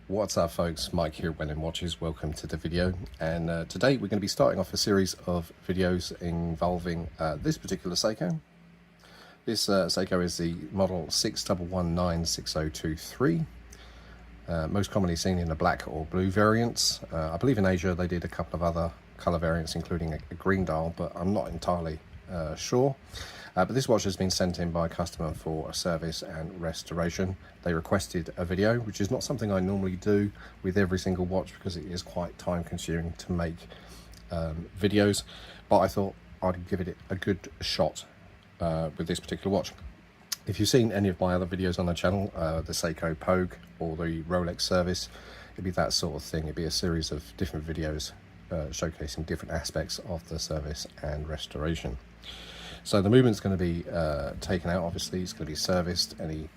What's up folks, Mike here at When Watches. Welcome to the video, and today we're going to be starting off a series of videos involving this particular Seiko. This Seiko is the model 61196023, most commonly seen in the black or blue variants. I believe in Asia they did a couple of other colour variants including a green dial, but I'm not entirely sure. But this watch has been sent in by a customer for a service and restoration. They requested a video, which is not something I normally do with every single watch because it is quite time consuming to make videos, but I thought I'd give it a good shot with this particular watch. If you've seen any of my other videos on the channel, the Seiko Pogue or the Rolex service, it'd be that sort of thing. It'd be a series of different videos showcasing different aspects of the service and restoration. So the movement's going to be taken out, obviously it's going to be serviced, any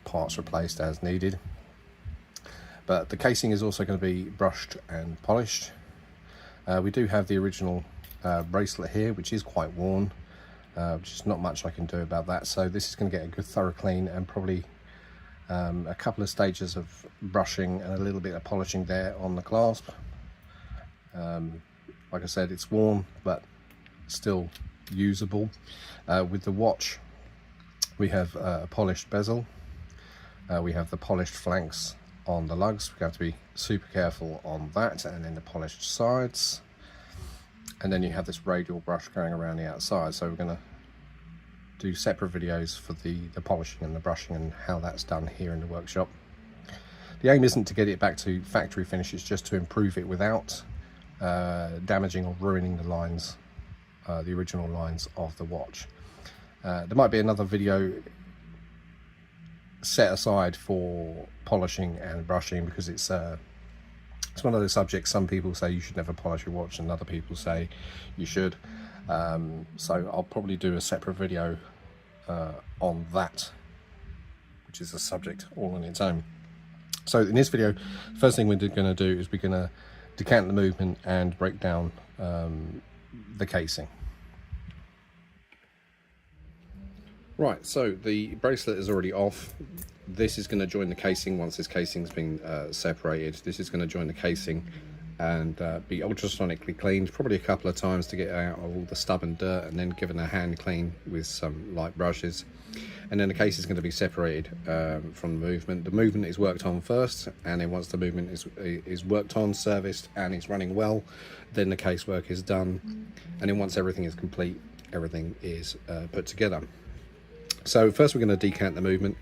parts replaced as needed. But the casing is also going to be brushed and polished. We do have the original bracelet here, which is quite worn, which is not much I can do about that. So this is going to get a good thorough clean and probably a couple of stages of brushing and a little bit of polishing there on the clasp. Like I said, it's worn, but still usable. With the watch we have a polished bezel, we have the polished flanks on the lugs. We have to be super careful on that, and then the polished sides, and then you have this radial brush going around the outside. So we're going to do separate videos for the polishing and the brushing and how that's done here in the workshop. The aim isn't to get it back to factory finish, it's just to improve it without damaging or ruining the lines, the original lines of the watch. There might be another video set aside for polishing and brushing because it's one of those subjects. Some people say you should never polish your watch and other people say you should. So I'll probably do a separate video on that, which is a subject all on its own. So in this video, first thing we're going to do is we're going to decant the movement and break down the casing. Right, so the bracelet is already off. This is going to join the casing once this casing's been separated. This is going to join the casing and be ultrasonically cleaned, probably a couple of times to get out of all the stubborn dirt, and then given a hand clean with some light brushes. And then the case is going to be separated from the movement. The movement is worked on first, and then once the movement is worked on, serviced, and it's running well, then the case work is done. And then once everything is complete, everything is put together. So first we're going to decant the movement.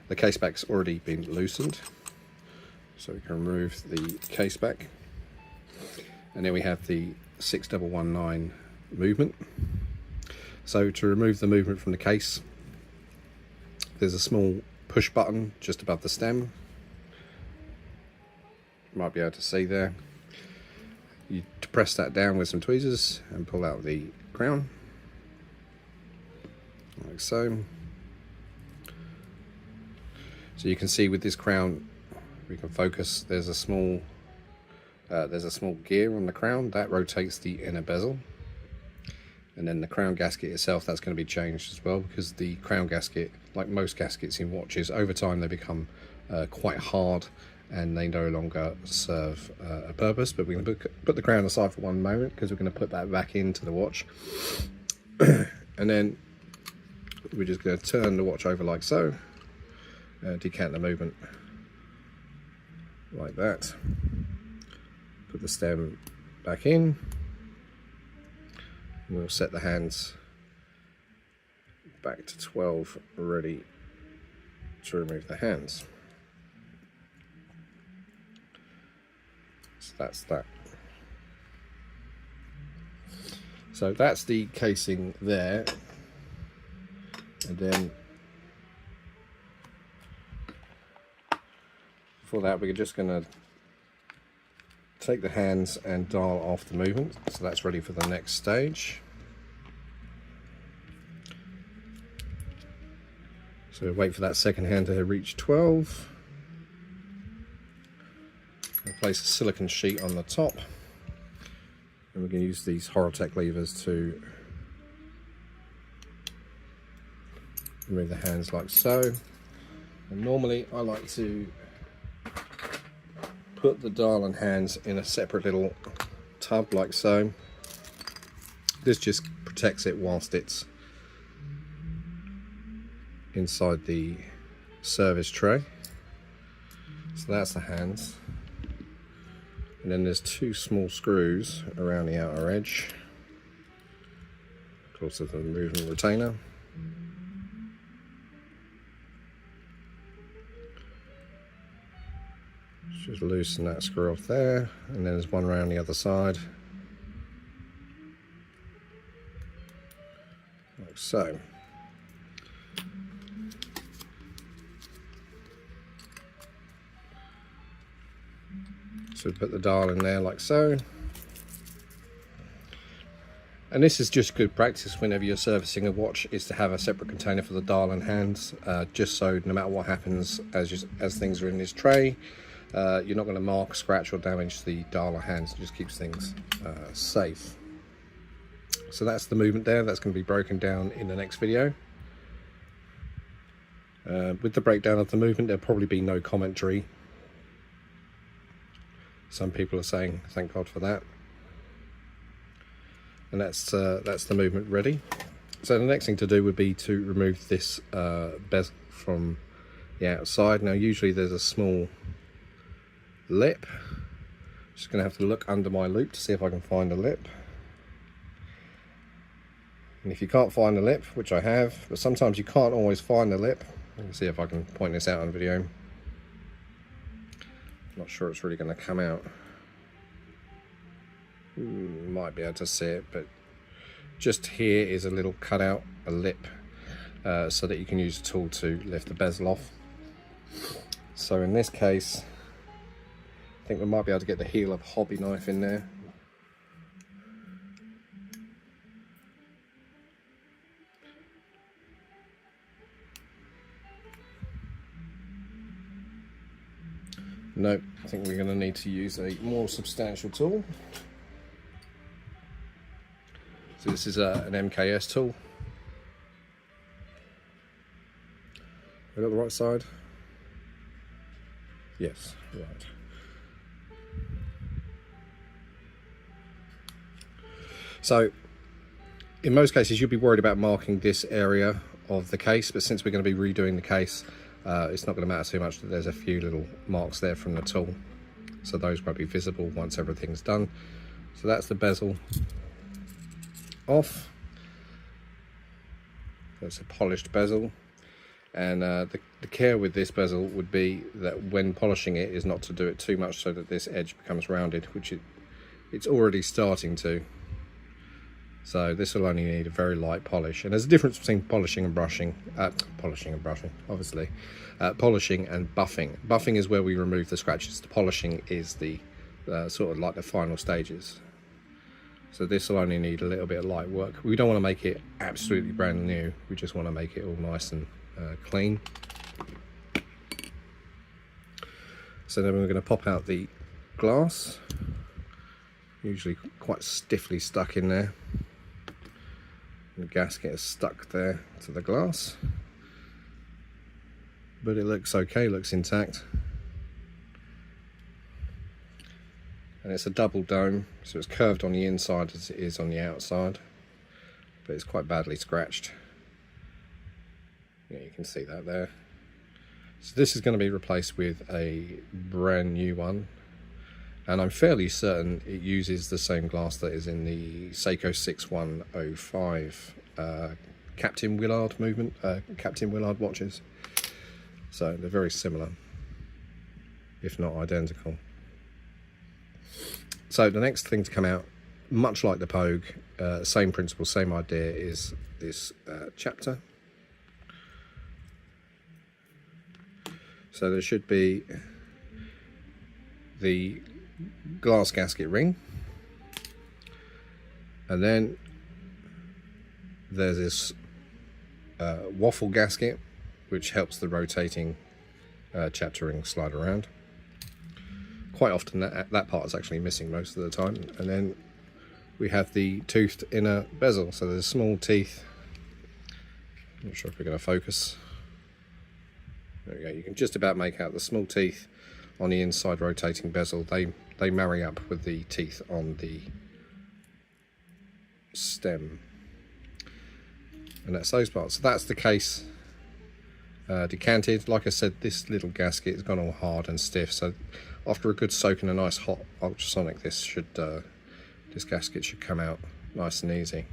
The case back's already been loosened, so we can remove the case back. And then we have the 6119 movement. So to remove the movement from the case, there's a small push button just above the stem. You might be able to see there. You press that down with some tweezers and pull out the crown, like so. So you can see with this crown, we can focus. There's a small gear on the crown that rotates the inner bezel, and then the crown gasket itself, that's going to be changed as well, because the crown gasket, like most gaskets in watches, over time they become quite hard and they no longer serve a purpose. But we're going to put the crown aside for one moment because we're going to put that back into the watch. And then we're just going to turn the watch over like so, decant the movement like that, put the stem back in, and we'll set the hands back to 12, ready to remove the hands. So that's that. So that's the casing there. And then for that, we're just going to take the hands and dial off the movement. So that's ready for the next stage. So wait for that second hand to reach 12. We'll place a silicone sheet on the top, and we're going to use these Horotech levers to remove the hands like so. And normally I like to put the dial and hands in a separate little tub like so. This just protects it whilst it's inside the service tray. So that's the hands, and then there's two small screws around the outer edge, of course, of the movement retainer. Just loosen that screw off there, and then there's one around the other side, like so. So put the dial in there like so. And this is just good practice whenever you're servicing a watch, is to have a separate container for the dial and hands, just so no matter what happens as things are in this tray, you're not going to mark, scratch or damage the dial or hands. It just keeps things safe. So that's the movement there. That's going to be broken down in the next video. With the breakdown of the movement, there'll probably be no commentary. Some people are saying thank God for that. And that's the movement ready. So the next thing to do would be to remove this bezel from the outside. Now usually there's a small lip. Just going to have to look under my loop to see if I can find a lip. And if you can't find the lip, which I have, but sometimes you can't always find the lip. Let me see if I can point this out on video. Not sure it's really going to come out. Might be able to see it, but just here is a little cutout, a lip, so that you can use a tool to lift the bezel off. So in this case, I think we might be able to get the heel of a hobby knife in there. Nope, I think we're going to need to use a more substantial tool. So this is an MKS tool. We got the right side? Yes, right. So in most cases you'll be worried about marking this area of the case, but since we're going to be redoing the case, it's not going to matter too much that there's a few little marks there from the tool, so those won't be visible once everything's done. So that's the bezel off. That's a polished bezel, and the care with this bezel would be that when polishing it is not to do it too much so that this edge becomes rounded, which it's already starting to. So this will only need a very light polish, and there's a difference between polishing and brushing. Obviously. Polishing and buffing. Buffing is where we remove the scratches. The polishing is the sort of like the final stages. So this will only need a little bit of light work. We don't want to make it absolutely brand new. We just want to make it all nice and clean. So then we're going to pop out the glass. Usually quite stiffly stuck in there. The gasket is stuck there to the glass, but it looks okay, looks intact. And it's a double dome, so it's curved on the inside as it is on the outside, but it's quite badly scratched. Yeah, you can see that there. So this is going to be replaced with a brand new one, and I'm fairly certain it uses the same glass that is in the Seiko 6105 Captain Willard movement, Captain Willard watches. So they're very similar, if not identical. So the next thing to come out, much like the Pogue, same principle, same idea, is this chapter. So there should be the glass gasket ring, and then there's this waffle gasket which helps the rotating chapter ring slide around. Quite often that part is actually missing most of the time. And then we have the toothed inner bezel, so there's small teeth. I'm not sure if we're going to focus. There we go, you can just about make out the small teeth on the inside rotating bezel, they marry up with the teeth on the stem, and that's those parts. So that's the case decanted. Like I said, this little gasket has gone all hard and stiff, so after a good soak in a nice hot ultrasonic, this gasket should come out nice and easy.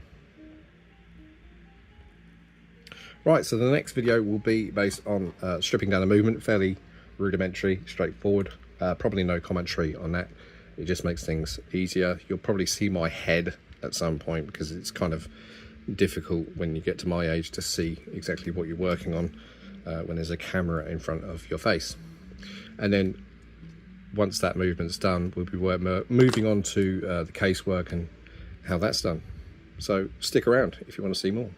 Right, so the next video will be based on stripping down the movement, fairly rudimentary, straightforward, probably no commentary on that. It just makes things easier. You'll probably see my head at some point because it's kind of difficult when you get to my age to see exactly what you're working on when there's a camera in front of your face. And then once that movement's done, we'll be moving on to the casework and how that's done. So stick around if you want to see more.